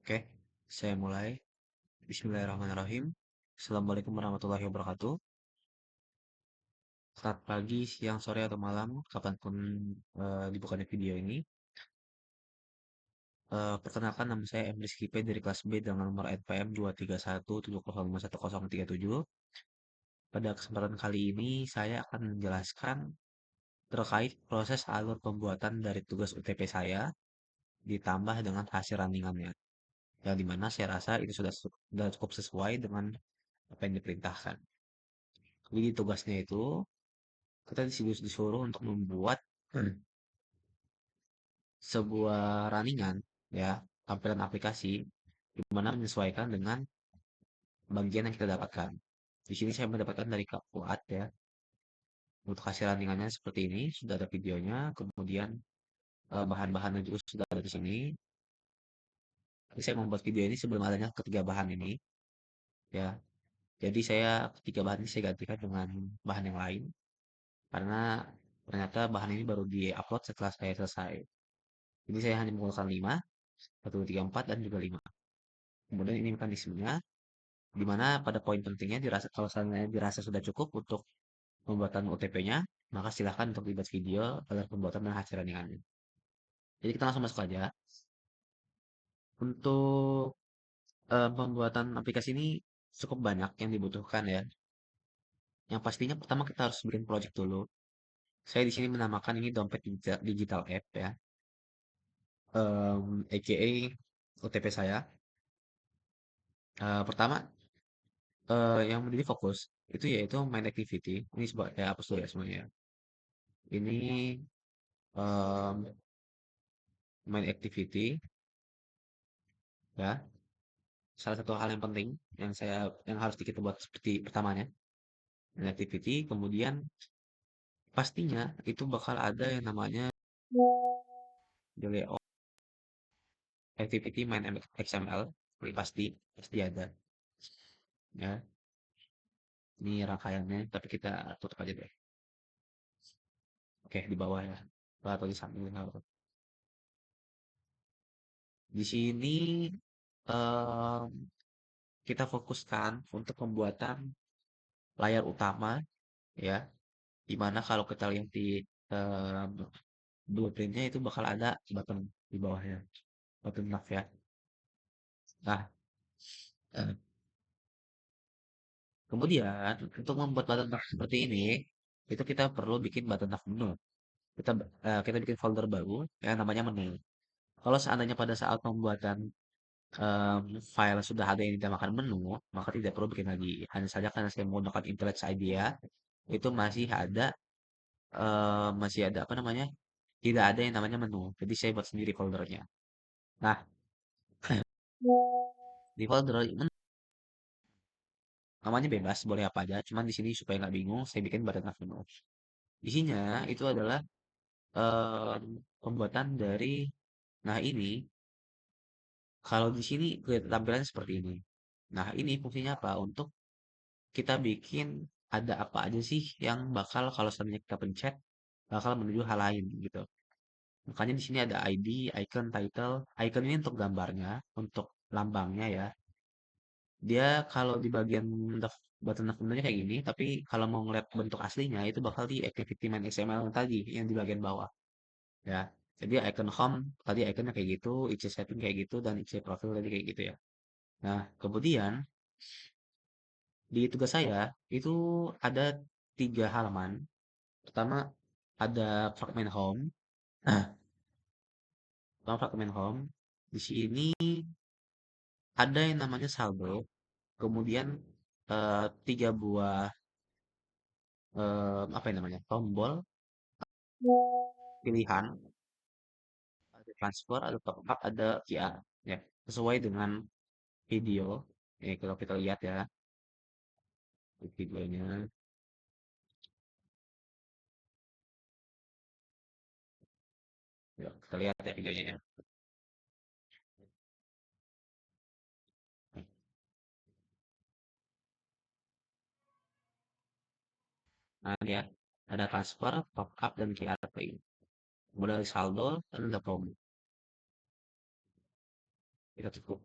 Oke, saya mulai. Bismillahirrahmanirrahim. Assalamualaikum warahmatullahi wabarakatuh. Selamat pagi, siang, sore, atau malam, kapanpun dibukanya video ini. Perkenalkan, nama saya M. Rizky P dari kelas B dengan nomor NPM 23170511037. Pada kesempatan kali ini, saya akan menjelaskan terkait proses alur pembuatan dari tugas UTP saya, ditambah dengan hasil runningannya. Yang dimana saya rasa itu sudah cukup sesuai dengan apa yang diperintahkan. Jadi tugasnya itu kita disuruh untuk membuat sebuah runningan ya, tampilan aplikasi di mana menyesuaikan dengan bagian yang kita dapatkan. Di sini saya mendapatkan dari Kak Fuad ya. Untuk hasil runningannya seperti ini, sudah ada videonya, kemudian bahan-bahannya juga sudah ada di sini. Tapi saya membuat video ini sebelum adanya ketiga bahan ini ya. Jadi saya ketiga bahan ini saya gantikan dengan bahan yang lain karena ternyata bahan ini baru di-upload setelah saya selesai. Jadi saya hanya menggunakan 5, 1, 3, 4, dan juga 5. Kemudian ini mekanismenya, di mana pada poin pentingnya kalau seandainya dirasa sudah cukup untuk pembuatan OTP-nya, maka silahkan untuk dibuat video agar pembuatan dan hasil runningannya. Jadi kita langsung masuk aja. Untuk pembuatan aplikasi ini cukup banyak yang dibutuhkan ya. Yang pastinya pertama kita harus bikin project dulu. Saya di sini menamakan ini dompet digital app ya, aka OTP saya. Pertama, yang menjadi fokus itu yaitu main activity. Ini sebuah ya hapus dulu ya semuanya, ya. Ini em, main activity ya. Salah satu hal yang penting yang harus kita buat seperti pertamanya main activity. Kemudian pastinya itu bakal ada yang namanya delay of activity main XML. Ini pasti pasti ada ya. Ini rangkaiannya, tapi kita tutup aja deh. Oke, di bawah ya. Atau di samping. Di sini em, kita fokuskan untuk pembuatan layar utama ya, dimana kalau kita lihat di em, blueprintnya itu bakal ada button di bawahnya, button nav ya. Nah, eh, kemudian untuk membuat button nav seperti ini, itu kita perlu bikin button nav menu. Kita bikin folder baru yang namanya menu. Kalau seandainya pada saat pembuatan file sudah ada yang dinamakan menu, maka tidak perlu bikin lagi. Hanya saja karena saya menggunakan IntelliJ IDEA, itu masih ada apa namanya? Tidak ada yang namanya menu. Jadi saya buat sendiri foldernya. Nah, di folder menu namanya bebas, boleh apa aja. Cuman di sini supaya nggak bingung, saya bikin button menu. Isinya itu adalah pembuatan dari, nah ini, kalau di sini kelihatan tampilannya seperti ini. Nah, ini fungsinya apa? Untuk kita bikin ada apa aja sih yang bakal kalau seandainya kita pencet bakal menuju hal lain gitu. Makanya di sini ada ID, icon, title. Icon ini untuk gambarnya, untuk lambangnya ya. Dia kalau di bagian button sebenarnya kayak gini, tapi kalau mau ngeliat bentuk aslinya itu bakal di activity main XML yang tadi yang di bagian bawah ya. Jadi icon home tadi iconnya kayak gitu, IC setting kayak gitu, dan IC profil tadi kayak gitu ya. Nah, kemudian di tugas saya itu ada 3 halaman. Pertama ada fragment home. Nah, pertama fragment home. Di sini ada yang namanya saldo. Kemudian 3 buah apa yang namanya tombol pilihan. Ada transfer, ada top up, ada QR. Ya, sesuai dengan video. Kalau kita lihat ya di videonya. Ya, kita lihat ya videonya ya. Nah, lihat ada transfer, top up, dan QR Pay. Kemudian ada saldo dan ada promo. kita tutup.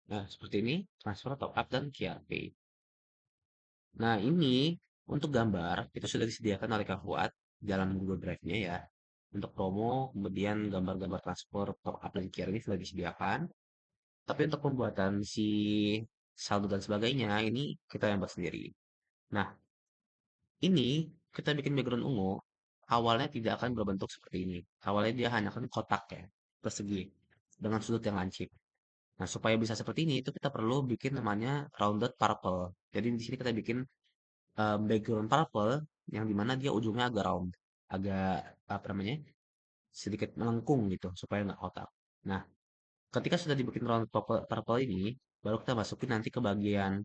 Nah, seperti ini transfer top up dan QR Pay. Nah, ini untuk gambar itu sudah disediakan oleh Kak Fuad dalam Google Drive-nya ya. Untuk promo, kemudian gambar-gambar transfer top up dan QR ini sudah disediakan. Tapi untuk pembuatan si saldo dan sebagainya ini kita yang buat sendiri. Nah, ini kita bikin background ungu. Awalnya tidak akan berbentuk seperti ini. Awalnya dia hanya akan kotak ya, persegi dengan sudut yang lancip. Nah, supaya bisa seperti ini itu kita perlu bikin namanya rounded purple. Jadi di sini kita bikin background purple yang dimana dia ujungnya agak round, agak apa namanya, sedikit melengkung gitu supaya nggak kotak. Nah, ketika sudah dibikin round purple ini, baru kita masukin nanti ke bagian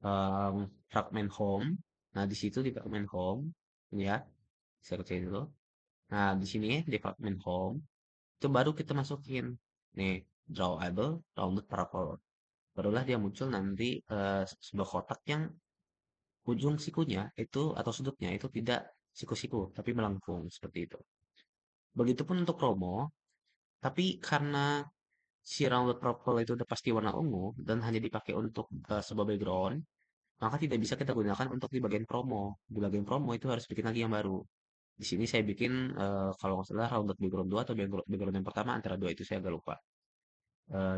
em, fragment home. Nah, di situ di fragment home, ini ya, saya kecilin dulu. Nah, di sini di fragment home, itu baru kita masukin nih drawable rounded purple. Barulah dia muncul nanti sebuah kotak yang ujung sikunya itu atau sudutnya itu tidak siku-siku, tapi melengkung seperti itu. Begitupun untuk promo, tapi karena si rounded purple itu udah pasti warna ungu dan hanya dipakai untuk sebuah background, maka tidak bisa kita gunakan untuk di bagian promo. Di bagian promo itu harus bikin lagi yang baru. Di sini saya bikin kalau nggak salah rounded background 2 atau background yang pertama antara dua itu saya agak lupa.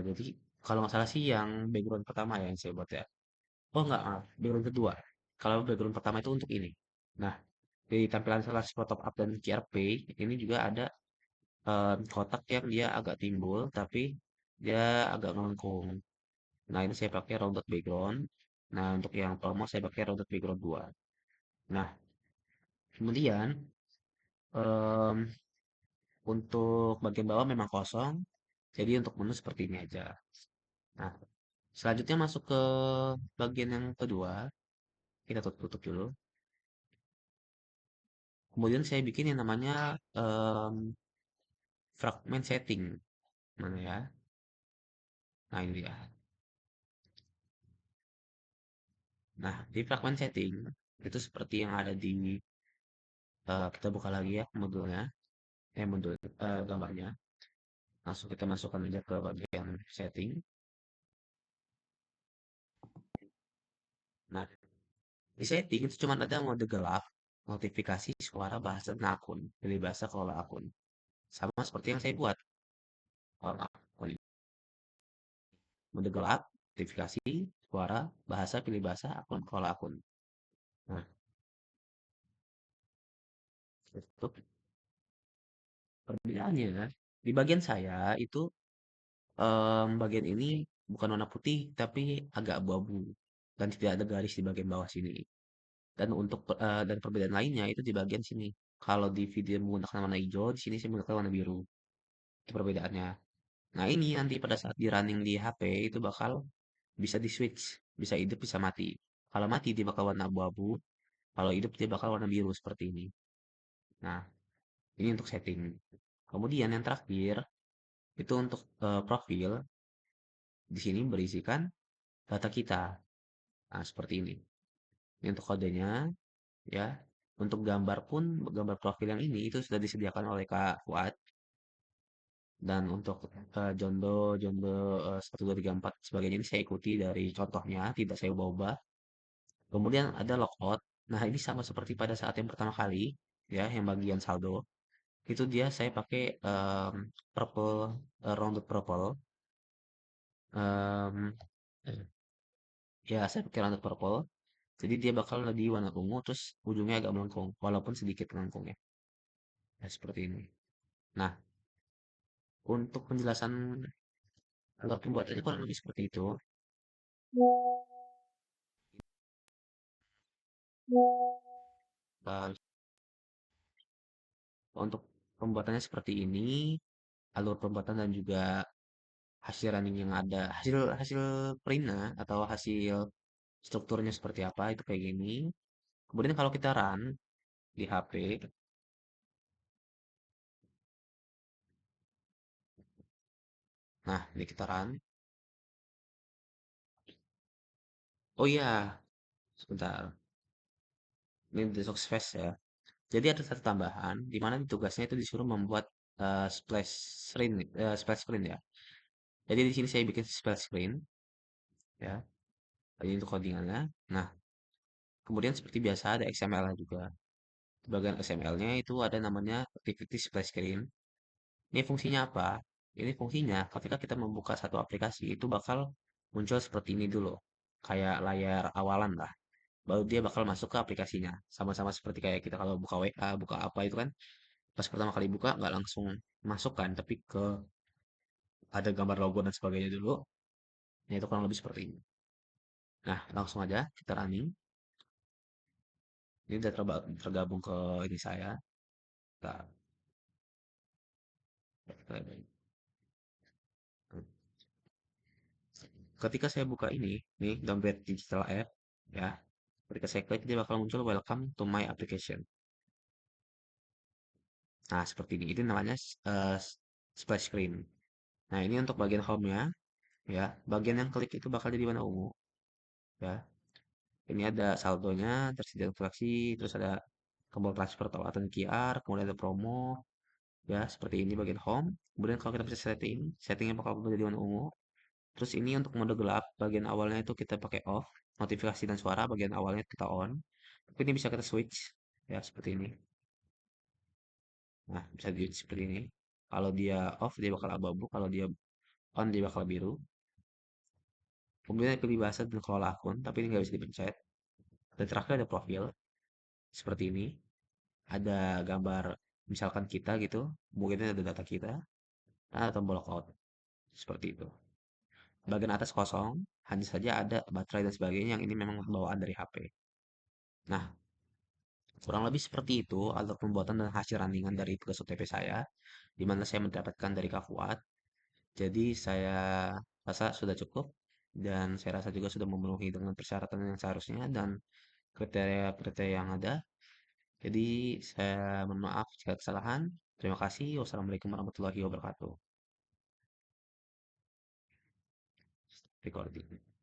Jadi kalau nggak salah sih yang background pertama ya yang saya buat ya. Oh enggak, maaf. Background kedua. Kalau background pertama itu untuk ini. Nah, di tampilan salah top up dan QRP ini juga ada kotak yang dia agak timbul tapi dia agak melengkung. Nah, ini saya pakai rounded background. Nah, untuk yang promo saya pakai rounded background 2. Nah, kemudian em, untuk bagian bawah memang kosong. Jadi untuk menu seperti ini aja. Nah, selanjutnya masuk ke bagian yang kedua. Kita tutup dulu. Kemudian saya bikin yang namanya fragment setting. Mana ya? Nah, ini dia. Nah, di fragment setting itu seperti yang ada di kita buka lagi ya modulnya, modul gambarnya. Langsung kita masukkan aja ke bagian setting. Nah, di setting itu cuma ada mode gelap, notifikasi, suara, bahasa, dan akun. Pilih bahasa kelola akun. Sama seperti yang saya buat. Kelola akun. Mode gelap, notifikasi, suara, bahasa, pilih bahasa, akun, kelola akun. Nah, itu perbedaannya. Di bagian saya itu bagian ini bukan warna putih, tapi agak abu-abu dan tidak ada garis di bagian bawah sini. Dan untuk dan perbedaan lainnya itu di bagian sini. Kalau di video menggunakan warna hijau, di sini saya menggunakan warna biru. Itu perbedaannya. Nah, ini nanti pada saat di running di HP itu bakal bisa di switch, bisa hidup, bisa mati. Kalau mati dia bakal warna abu-abu, kalau hidup dia bakal warna biru seperti ini. Nah, ini untuk setting. Kemudian yang terakhir itu untuk profil di sini berisikan data kita. Nah, seperti ini. Ini untuk kodenya, ya. Untuk gambar pun, gambar profil yang ini itu sudah disediakan oleh Kak Fuad. Dan untuk Jondo, Jondo 1, 2, 3, 4 sebagainya ini saya ikuti dari contohnya, tidak saya ubah-ubah. Kemudian ada logout. Nah, ini sama seperti pada saat yang pertama kali, ya, yang bagian saldo. Itu dia saya pakai purple, rounded purple. Em, ya, saya pakai rounded purple. Jadi dia bakal lebih warna ungu terus ujungnya agak melengkung walaupun sedikit melengkung ya. Ya, seperti ini. Nah, untuk penjelasan alur pembuatannya kurang lebih seperti itu. Nah, untuk pembuatannya seperti ini, alur pembuatan dan juga hasil running yang ada, hasil hasil printnya atau hasil strukturnya seperti apa itu kayak gini. Kemudian kalau kita run di HP, nah ini kita run. Oh iya, sebentar. Ini detox fast ya. Jadi ada satu tambahan di mana tugasnya itu disuruh membuat splash screen, splash screen ya. Jadi di sini saya bikin splash screen ya. Ini untuk codingannya. Nah, kemudian seperti biasa ada XML-nya juga. Di bagian XML-nya itu ada namanya activity splash screen. Ini fungsinya apa? Ini fungsinya ketika kita membuka satu aplikasi itu bakal muncul seperti ini dulu. Kayak layar awalan lah. Baru dia bakal masuk ke aplikasinya. Sama-sama seperti kayak kita kalau buka WA, buka apa itu kan pas pertama kali buka nggak langsung masuk kan, tapi ada gambar logo dan sebagainya dulu. Nah, itu kurang lebih seperti ini. Nah, langsung aja kita running. Ini udah tergabung ke ini saya. Nah, ketika saya buka ini, nih download digital app, ya. Ketika saya klik, dia bakal muncul welcome to my application. Nah, seperti ini. Itu namanya splash screen. Nah, ini untuk bagian home-nya, ya. Bagian yang klik itu bakal jadi warna ungu, ya. Ini ada saldonya, tersedia transaksi, terus ada tombol transfer atau QR, kemudian ada promo, ya seperti ini bagian home. Kemudian kalau kita bisa setting, settingnya bakal menjadi warna ungu. Terus ini untuk mode gelap, bagian awalnya itu kita pakai off, notifikasi dan suara bagian awalnya kita on. Tapi ini bisa kita switch, ya seperti ini. Nah, bisa di seperti ini. Kalau dia off dia bakal abu-abu, kalau dia on dia bakal biru. Kemudian pilih bahasa dan kelola akun, tapi ini nggak bisa dipencet. Dan terakhir ada profil, seperti ini. Ada gambar misalkan kita gitu, mungkin ada data kita, ada tombol lockout, seperti itu. Bagian atas kosong, hanya saja ada baterai dan sebagainya yang ini memang bawaan dari HP. Nah, kurang lebih seperti itu alur pembuatan dan hasil runningan dari tugas UTP saya, di mana saya mendapatkan dari Kak Fuad. Jadi saya rasa sudah cukup dan saya rasa juga sudah memenuhi dengan persyaratan yang seharusnya dan kriteria-kriteria yang ada. Jadi saya mohon maaf jika kesalahan. Terima kasih. Wassalamualaikum warahmatullahi wabarakatuh. Recording.